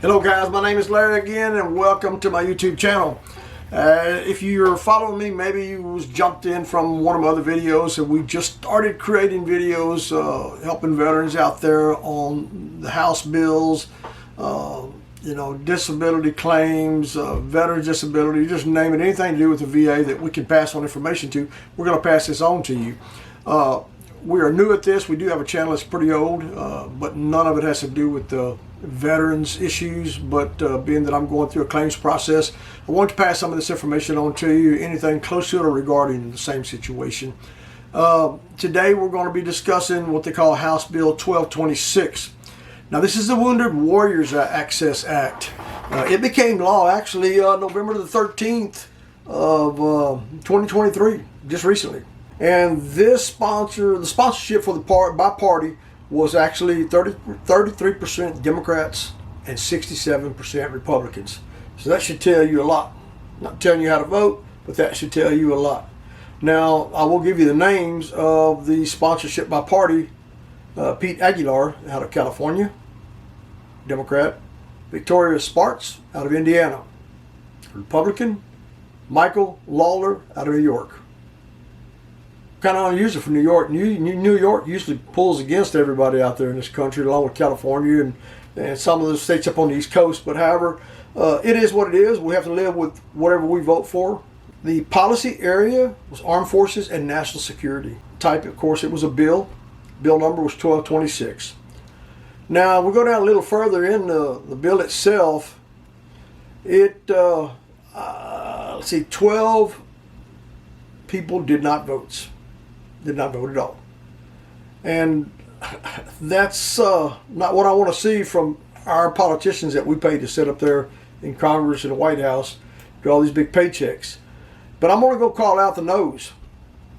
Hello guys, my name is Larry again and welcome to my YouTube channel. If you're following me, maybe you was jumped in from one of my other videos, and we just started creating videos helping veterans out there on the House bills, disability claims, veterans disability, just name it, anything to do with the VA that we can pass on information to, we're going to pass this on to you. We are new at this. We do have a channel that's pretty old, but none of it has to do with the veterans issues. But being that I'm going through a claims process, I want to pass some of this information on to you, anything close to it or regarding the same situation. Today we're going to be discussing what they call House Bill 1226. Now this is the Wounded Warriors Access Act. It became law actually November the 13th of 2023, just recently. And the sponsorship for by party was actually 33% Democrats and 67% Republicans. So that should tell you a lot. Not telling you how to vote, but that should tell you a lot. Now, I will give you the names of the sponsorship by party. Pete Aguilar out of California, Democrat. Victoria Spartz out of Indiana, Republican. Michael Lawler out of New York. Kind of unusual for New York. New York usually pulls against everybody out there in this country, along with California and some of the states up on the East Coast. But however, it is what it is. We have to live with whatever we vote for. The policy area was Armed Forces and National Security. Type, of course, it was a bill. Bill number was 1226. Now, we'll go down a little further in the bill itself. Let's see, 12 people did not vote. Did not vote at all. And that's not what I want to see from our politicians that we pay to sit up there in Congress and the White House, get all these big paychecks. But I'm going to go call out the no's.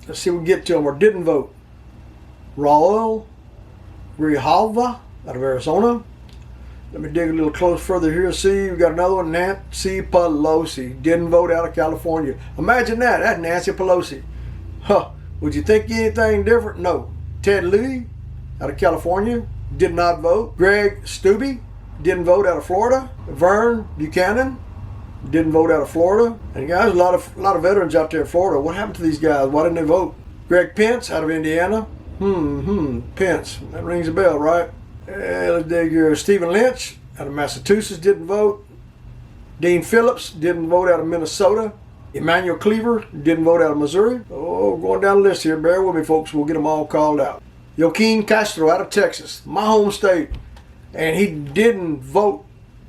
Let's see if we can get to them or didn't vote. Raul Grijalva out of Arizona. Let me dig a little close further here. See, we got another one, Nancy Pelosi. Didn't vote out of California. Imagine that. That's Nancy Pelosi. Huh. Would you think anything different? No. Ted Lee out of California did not vote. Greg Steube didn't vote out of Florida. Vern Buchanan didn't vote out of Florida. And guys, a lot of veterans out there in Florida. What happened to these guys? Why didn't they vote? Greg Pence out of Indiana. Pence. That rings a bell, right? Let's dig here. Stephen Lynch out of Massachusetts didn't vote. Dean Phillips didn't vote out of Minnesota. Emmanuel Cleaver didn't vote out of Missouri. Oh, going down the list here. Bear with me, folks. We'll get them all called out. Joaquin Castro out of Texas, my home state. And he didn't vote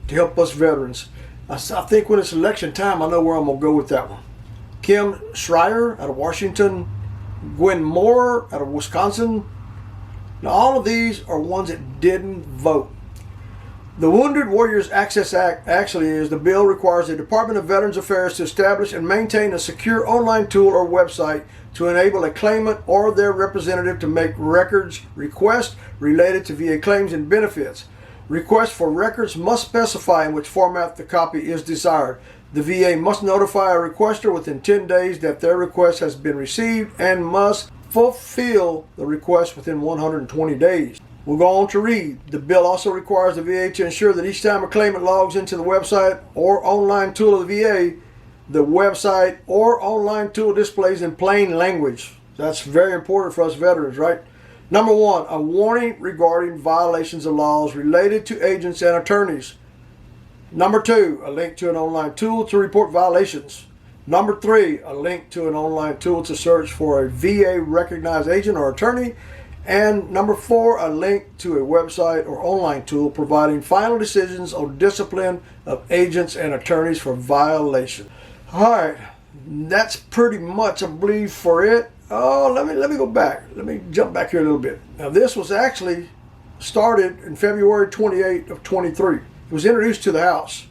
to help us veterans. I think when it's election time, I know where I'm going to go with that one. Kim Schreier out of Washington. Gwen Moore out of Wisconsin. Now, all of these are ones that didn't vote. The Wounded Warriors Access Act actually is the bill requires the Department of Veterans Affairs to establish and maintain a secure online tool or website to enable a claimant or their representative to make records requests related to VA claims and benefits. Requests for records must specify in which format the copy is desired. The VA must notify a requester within 10 days that their request has been received and must fulfill the request within 120 days. We'll go on to read. The bill also requires the VA to ensure that each time a claimant logs into the website or online tool of the VA, the website or online tool displays in plain language. That's very important for us veterans, right? Number one, a warning regarding violations of laws related to agents and attorneys. Number two, a link to an online tool to report violations. Number three, a link to an online tool to search for a VA recognized agent or attorney. And number four, a link to a website or online tool providing final decisions on discipline of agents and attorneys for violation. All right, that's pretty much, I believe, for it. Oh, let me go back. Let me jump back here a little bit. Now, this was actually started in February 28th of 23. It was introduced to the House.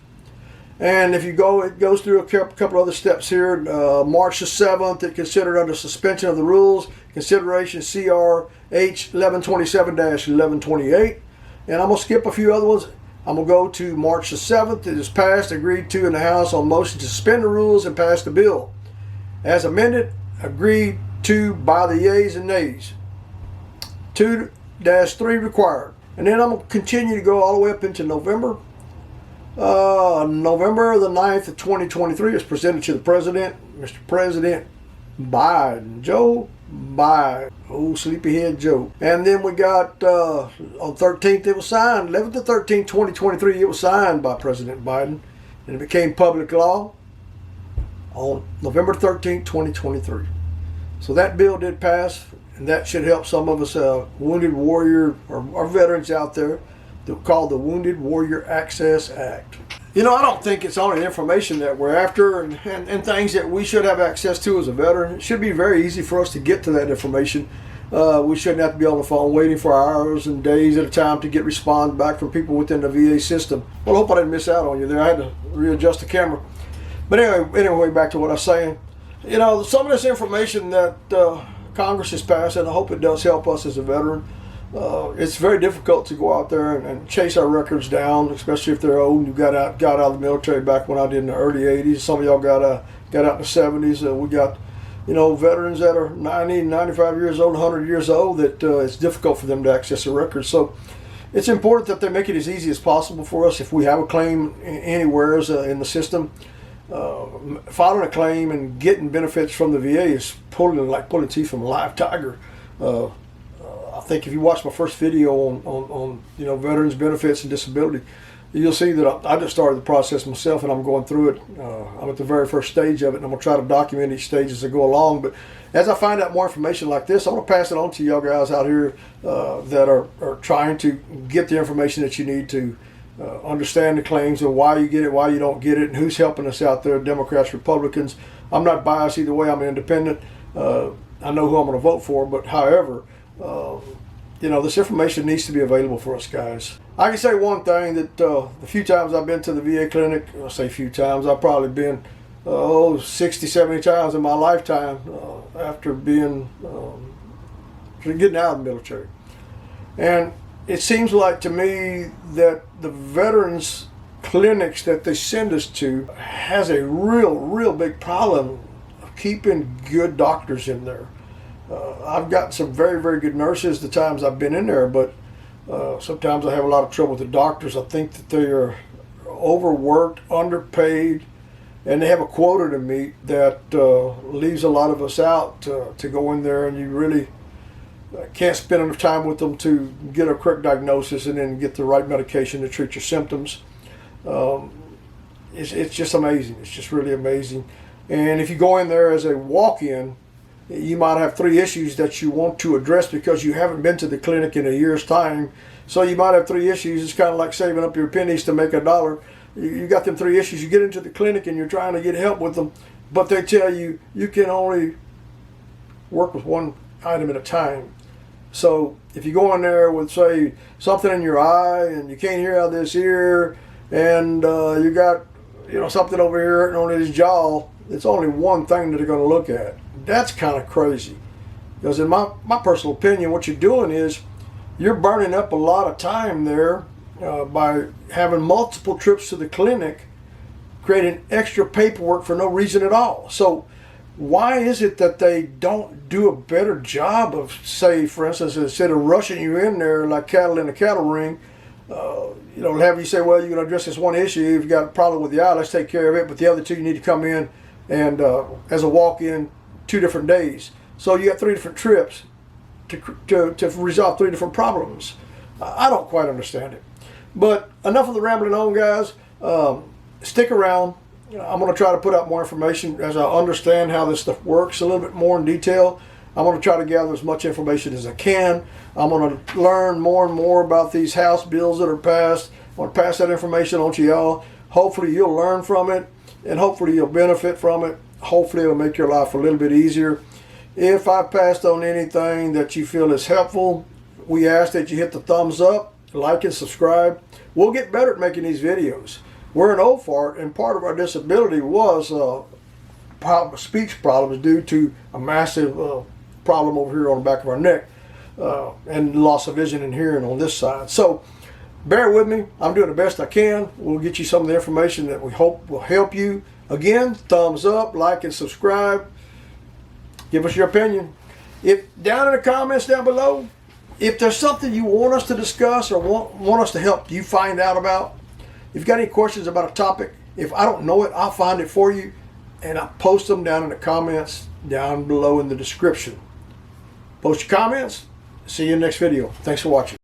And if you go, it goes through a couple other steps here. March the 7th, it considered under suspension of the rules, consideration CRH 1127-1128. And I'm going to skip a few other ones. I'm going to go to March the 7th. It is passed, agreed to in the House on motion to suspend the rules and pass the bill. As amended, agreed to by the yeas and nays. 2-3 required. And then I'm going to continue to go all the way up into November. November the 9th of 2023 is presented to the President, Mr. President Biden, Joe Biden, old sleepyhead Joe. And then we got on 13th it was signed, 11th to 13th, 2023 it was signed by President Biden, and it became public law on November 13th, 2023. So that bill did pass, and that should help some of us wounded warrior or veterans out there. They're called the Wounded Warrior Access Act. You know, I don't think it's only information that we're after and things that we should have access to as a veteran. It should be very easy for us to get to that information. We shouldn't have to be on the phone waiting for hours and days at a time to get response back from people within the VA system. Well, I hope I didn't miss out on you there. I had to readjust the camera. But anyway, back to what I was saying. You know, some of this information that Congress has passed, and I hope it does help us as a veteran. It's very difficult to go out there and chase our records down, especially if they're old and you got out of the military back when I did in the early 80s. Some of y'all got out in the 70s. We got, you know, veterans that are 90, 95 years old, 100 years old that it's difficult for them to access the records. So it's important that they make it as easy as possible for us if we have a claim anywhere in the system. Filing a claim and getting benefits from the VA is pulling teeth from a live tiger. I think if you watch my first video on you know, veterans benefits and disability, you'll see that I just started the process myself and I'm going through it. I'm at the very first stage of it, and I'm going to try to document each stage as I go along. But as I find out more information like this, I'm going to pass it on to y'all guys out here that are trying to get the information that you need to understand the claims and why you get it, why you don't get it, and who's helping us out there, Democrats, Republicans. I'm not biased either way. I'm independent. I know who I'm going to vote for, but however, you know, this information needs to be available for us guys. I can say one thing, that the few times I've been to the VA clinic, I say few times, I've probably been 60, 70 times in my lifetime after getting out of the military. And it seems like to me that the veterans clinics that they send us to has a real big problem of keeping good doctors in there. I've got some very good nurses the times I've been in there, but sometimes I have a lot of trouble with the doctors. I think that they are overworked, underpaid, and they have a quota to meet that leaves a lot of us out to go in there, and you really can't spend enough time with them to get a correct diagnosis and then get the right medication to treat your symptoms. It's just amazing. It's just really amazing. And if you go in there as a walk-in, you might have 3 issues that you want to address because you haven't been to the clinic in a year's time. So you might have 3 issues. It's kind of like saving up your pennies to make $1. You got them 3 issues. You get into the clinic and you're trying to get help with them, but they tell you you can only work with 1 item at a time. So if you go in there with, say, something in your eye and you can't hear out of this ear, and you got, you know, something over here on his jaw, it's only one thing that they're going to look at. That's kind of crazy. Because in my personal opinion, what you're doing is you're burning up a lot of time there by having multiple trips to the clinic, creating extra paperwork for no reason at all. So why is it that they don't do a better job of, say, for instance, instead of rushing you in there like cattle in a cattle ring, you know, have you say, well, you're going to address this one issue. If you've got a problem with the eye, let's take care of it. But the other 2, you need to come in and as a walk-in 2 different days. So you got 3 different trips to resolve 3 different problems. I don't quite understand it. But enough of the rambling on, guys. Stick around. I'm going to try to put out more information as I understand how this stuff works a little bit more in detail. I'm going to try to gather as much information as I can. I'm going to learn more and more about these House bills that are passed. I want to pass that information on to y'all. Hopefully you'll learn from it, and hopefully you'll benefit from it. Hopefully it'll make your life a little bit easier. If I passed on anything that you feel is helpful, we ask that you hit the thumbs up, like and subscribe. We'll get better at making these videos. We're an old fart, and part of our disability was speech problems due to a massive problem over here on the back of our neck and loss of vision and hearing on this side. So bear with me. I'm doing the best I can. We'll get you some of the information that we hope will help you. Again, thumbs up, like, and subscribe. Give us your opinion. If down in the comments down below, if there's something you want us to discuss or want us to help you find out about, If you've got any questions about a topic, if I don't know it, I'll find it for you, and I'll post them down in the comments down below in the description. Post your comments. See you in the next video. Thanks for watching.